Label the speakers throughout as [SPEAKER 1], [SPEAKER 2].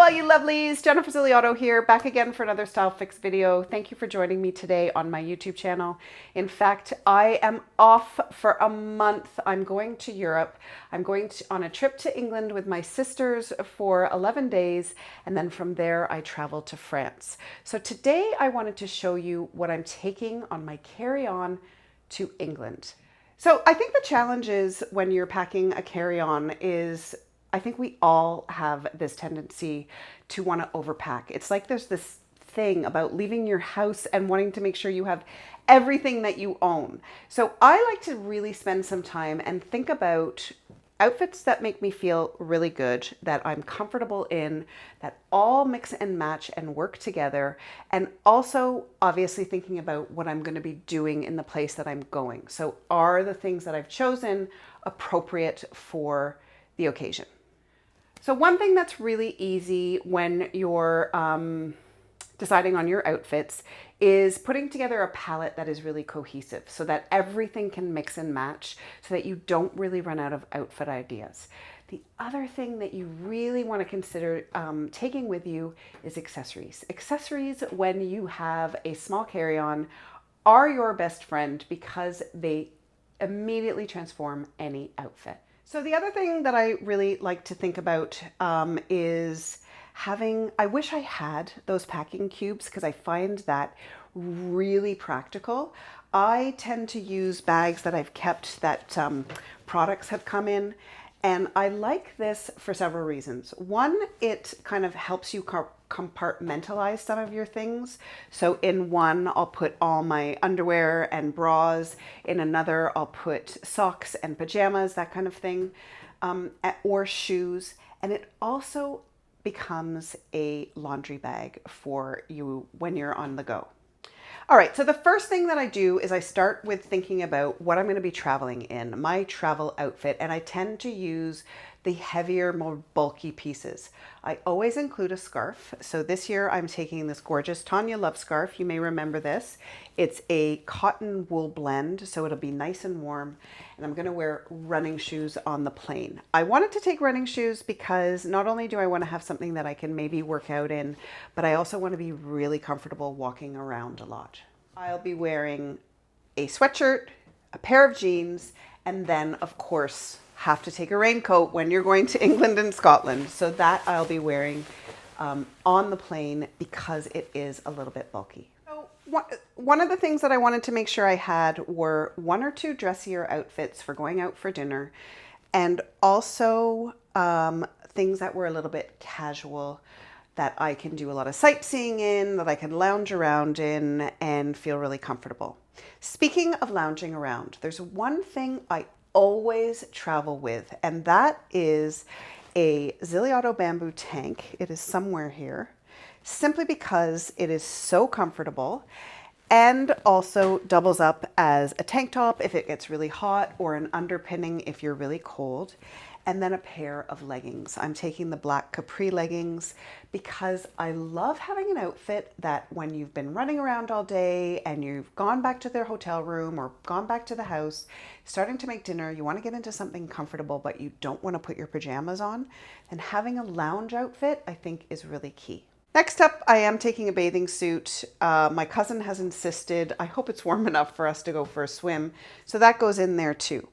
[SPEAKER 1] all you lovelies, Jennifer Ziliotto here, back again for another Style Fix video. Thank you for joining me today on my YouTube channel. In fact, I am off for a month. I'm going to Europe. I'm going on a trip to England with my sisters for 11 days, and then from there I travel to France. So today I wanted to show you what I'm taking on my carry-on to England. So I think the challenge is when you're packing a carry-on is I think we all have this tendency to want to overpack. It's like there's this thing about leaving your house and wanting to make sure you have everything that you own. So I like to really spend some time and think about outfits that make me feel really good, that I'm comfortable in, that all mix and match and work together, and also obviously thinking about what I'm going to be doing in the place that I'm going. So are the things that I've chosen appropriate for the occasion? So one thing that's really easy when you're deciding on your outfits is putting together a palette that is really cohesive so that everything can mix and match so that you don't really run out of outfit ideas. The other thing that you really want to consider taking with you is accessories. Accessories, when you have a small carry-on, are your best friend because they immediately transform any outfit. So the other thing that I really like to think about is I wish I had those packing cubes because I find that really practical. I tend to use bags that I've kept that products have come in, and I like this for several reasons. One, it kind of helps you compartmentalize some of your things. So in one, I'll put all my underwear and bras. In another, I'll put socks and pajamas, that kind of thing, or shoes. And it also becomes a laundry bag for you when you're on the go. All right, so the first thing that I do is I start with thinking about what I'm going to be traveling in, my travel outfit, and I tend to use the heavier, more bulky pieces. I always include a scarf. So this year I'm taking this gorgeous Tanya Love scarf. You may remember this. It's a cotton wool blend, so it'll be nice and warm. And I'm going to wear running shoes on the plane. I wanted to take running shoes because not only do I want to have something that I can maybe work out in, but I also want to be really comfortable walking around a lot. I'll be wearing a sweatshirt, a pair of jeans, and then of course have to take a raincoat when you're going to England and Scotland. So that I'll be wearing on the plane because it is a little bit bulky. So one of the things that I wanted to make sure I had were one or two dressier outfits for going out for dinner, and also things that were a little bit casual that I can do a lot of sightseeing in, that I can lounge around in and feel really comfortable. Speaking of lounging around, there's one thing I always travel with, and that is a Ziliotto bamboo tank. It is somewhere here, simply because it is so comfortable and also doubles up as a tank top if it gets really hot, or an underpinning if you're really cold. And then a pair of leggings. I'm taking the black capri leggings because I love having an outfit that when you've been running around all day and you've gone back to their hotel room or gone back to the house, starting to make dinner, you want to get into something comfortable, but you don't want to put your pajamas on, and having a lounge outfit I think is really key. Next up, I am taking a bathing suit. My cousin has insisted, I hope it's warm enough for us to go for a swim, so that goes in there too.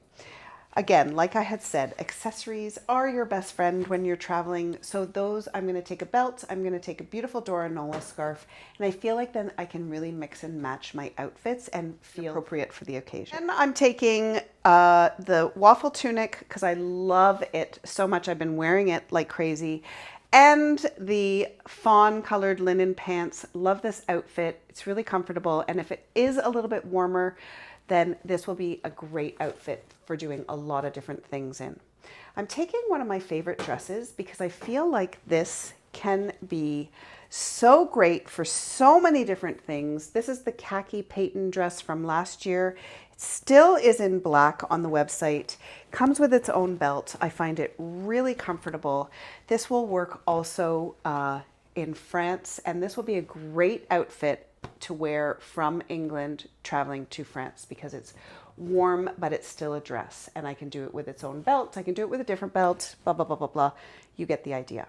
[SPEAKER 1] Again, like I had said, accessories are your best friend when you're traveling. So those, I'm going to take a belt, I'm going to take a beautiful Dora Nola scarf, and I feel like then I can really mix and match my outfits and feel appropriate for the occasion. And I'm taking the waffle tunic because I love it so much. I've been wearing it like crazy. And the fawn colored linen pants. Love this outfit. It's really comfortable. And if it is a little bit warmer, then this will be a great outfit for doing a lot of different things in. I'm taking one of my favorite dresses because I feel like this can be so great for so many different things. This is the khaki Peyton dress from last year. It still is in black on the website. Comes with its own belt. I find it really comfortable. This will work also in France, and this will be a great outfit to wear from England traveling to France because it's warm, but it's still a dress, and I can do it with its own belt. I can do it with a different belt, blah, blah, blah, blah, blah. You get the idea.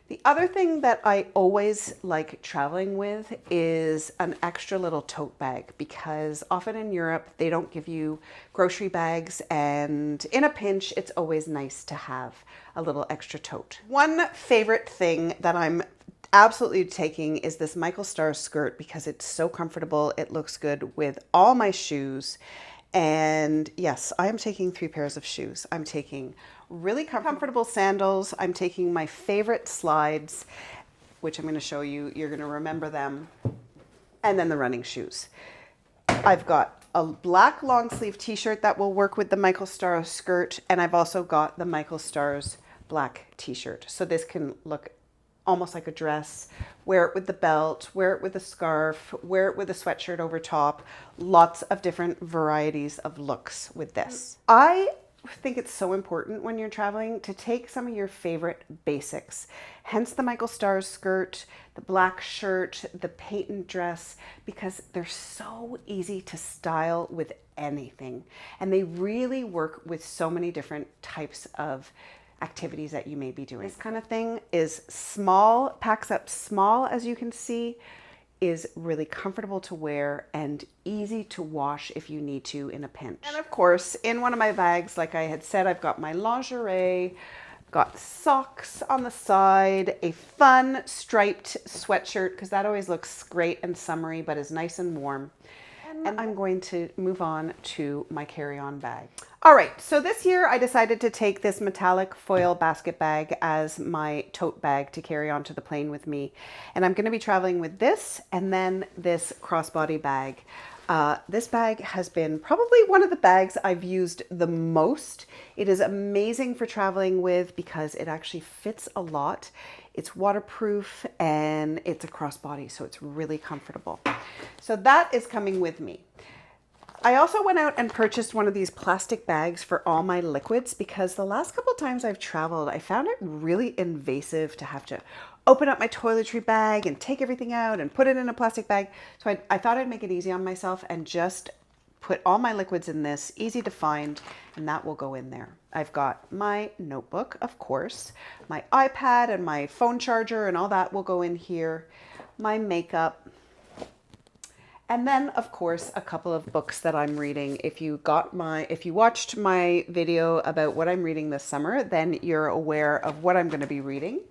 [SPEAKER 1] The other thing that I always like traveling with is an extra little tote bag, because often in Europe they don't give you grocery bags, and in a pinch it's always nice to have a little extra tote. One favorite thing that I'm absolutely taking is this Michael Stars skirt, because it's so comfortable. It looks good with all my shoes. And yes, I am taking 3 pairs of shoes. I'm taking really comfortable sandals. I'm taking my favorite slides, which I'm going to show you. You're going to remember them. And then the running shoes. I've got a black long sleeve t-shirt that will work with the Michael Stars skirt. And I've also got the Michael Stars black t-shirt. So this can look almost like a dress. Wear it with the belt, wear it with a scarf, wear it with a sweatshirt over top. Lots of different varieties of looks with this. I think it's so important when you're traveling to take some of your favorite basics. Hence the Michael Stars skirt, the black shirt, the patent dress, because they're so easy to style with anything. And they really work with so many different types of activities that you may be doing. This kind of thing is small, packs up small, as you can see, is really comfortable to wear and easy to wash if you need to in a pinch. And of course, in one of my bags, like I had said, I've got my lingerie, got socks on the side, a fun striped sweatshirt, because that always looks great and summery, but is nice and warm. And I'm going to move on to my carry-on bag. All right, so this year I decided to take this metallic foil basket bag as my tote bag to carry onto the plane with me. And I'm gonna be traveling with this and then this crossbody bag. This bag has been probably one of the bags I've used the most. It is amazing for traveling with because it actually fits a lot. It's waterproof and it's a crossbody, so it's really comfortable. So that is coming with me. I also went out and purchased one of these plastic bags for all my liquids, because the last couple of times I've traveled, I found it really invasive to have to open up my toiletry bag and take everything out and put it in a plastic bag. So I thought I'd make it easy on myself and just put all my liquids in this, easy to find, and that will go in there. I've got my notebook, of course, my iPad and my phone charger and all that will go in here, my makeup, and then of course a couple of books that I'm reading. If you watched my video about what I'm reading this summer, then you're aware of what I'm going to be reading.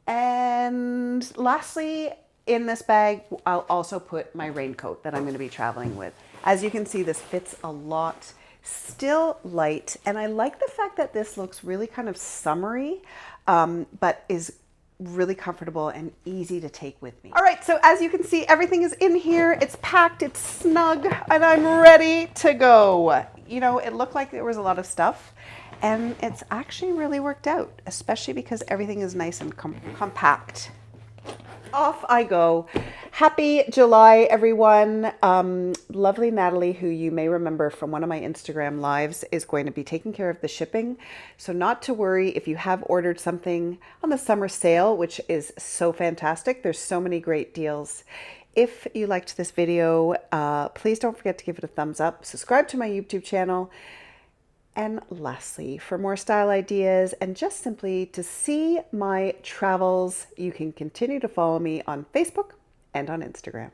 [SPEAKER 1] And lastly, in this bag, I'll also put my raincoat that I'm going to be traveling with. As you can see, this fits a lot, still light. And I like the fact that this looks really kind of summery, but is really comfortable and easy to take with me. All right, so as you can see, everything is in here. It's packed, it's snug, and I'm ready to go. You know, it looked like there was a lot of stuff, and it's actually really worked out, especially because everything is nice and compact. Off I go. Happy July, everyone. Lovely Natalie, who you may remember from one of my Instagram lives, is going to be taking care of the shipping. So not to worry if you have ordered something on the summer sale, which is so fantastic. There's so many great deals. If you liked this video, please don't forget to give it a thumbs up. Subscribe to my YouTube channel. And lastly, for more style ideas and just simply to see my travels, you can continue to follow me on Facebook and on Instagram.